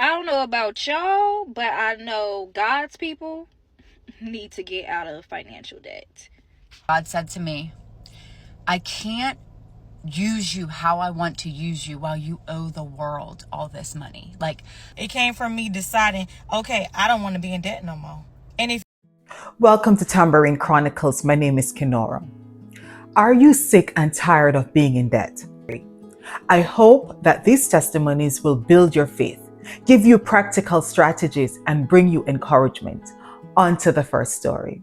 I don't know about y'all, but I know God's people need to get out of financial debt. God said to me, I can't use you how I want to use you while you owe the world all this money. Like, it came from me deciding, okay, I don't want to be in debt no more. And if Welcome to Tambourine Chronicles. My name is Kenora. Are you sick and tired of being in debt? I hope that these testimonies will build your faith, give you practical strategies, and bring you encouragement. On to the first story.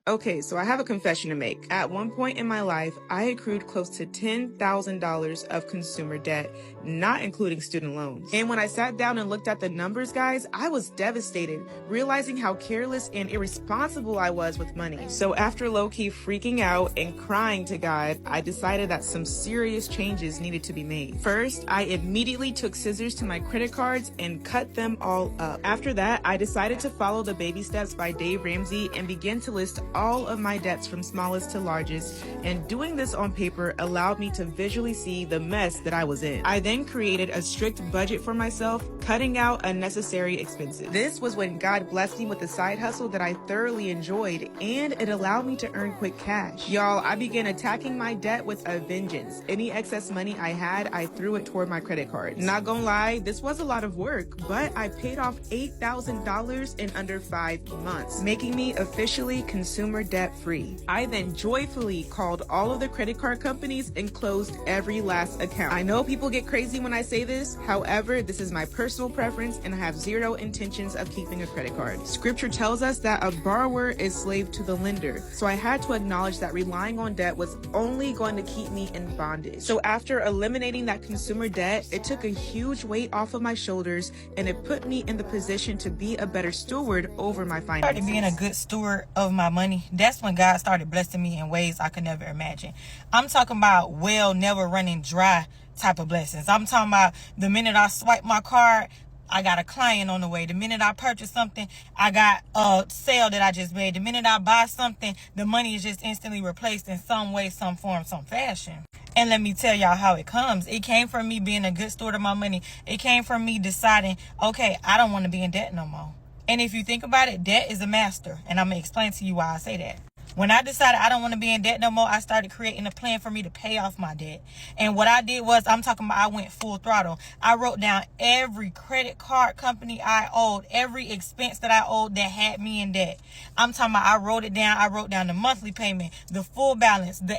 Okay, so I have a confession to make. At one point in my life, I accrued close to $10,000 of consumer debt, not including student loans. And when I sat down and looked at the numbers, guys, I was devastated, realizing how careless and irresponsible I was with money. So after low-key freaking out and crying to God, I decided that some serious changes needed to be made. First, I immediately took scissors to my credit cards and cut them all up. After that, I decided to follow the baby steps by Dave Ramsey and begin to list all of my debts from smallest to largest, and doing this on paper allowed me to visually see the mess that I was in. I then created a strict budget for myself, cutting out unnecessary expenses. This was when God blessed me with a side hustle that I thoroughly enjoyed, and it allowed me to earn quick cash. Y'all, I began attacking my debt with a vengeance. Any excess money I had, I threw it toward my credit cards. Not gonna lie, this was a lot of work, but I paid off $8,000 in under 5 months, making me officially consumer debt free. I then joyfully called all of the credit card companies and closed every last account. I know people get crazy when I say this, however, this is my personal preference and I have zero intentions of keeping a credit card. Scripture tells us that a borrower is slave to the lender, so I had to acknowledge that relying on debt was only going to keep me in bondage. So after eliminating that consumer debt, it took a huge weight off of my shoulders and it put me in the position to be a better steward over my finances. started being a good steward of my money, that's when God started blessing me in ways I could never imagine. I'm talking about never running dry type of blessings. I'm talking about the minute I swipe my card, I got a client on the way. The minute I purchase something, I got a sale that I just made. The minute I buy something, the money is just instantly replaced in some way, some form, some fashion. And let me tell y'all how it comes. It came from me being a good steward of my money. It came from me deciding, okay, I don't want to be in debt no more. And if you think about it, debt is a master. And I'm going to explain to you why I say that. When I decided I don't want to be in debt no more, I started creating a plan for me to pay off my debt. And what I did was, I'm talking about, I went full throttle. I wrote down every credit card company I owed, every expense that I owed that had me in debt. I'm talking about, I wrote it down. I wrote down the monthly payment, the full balance, the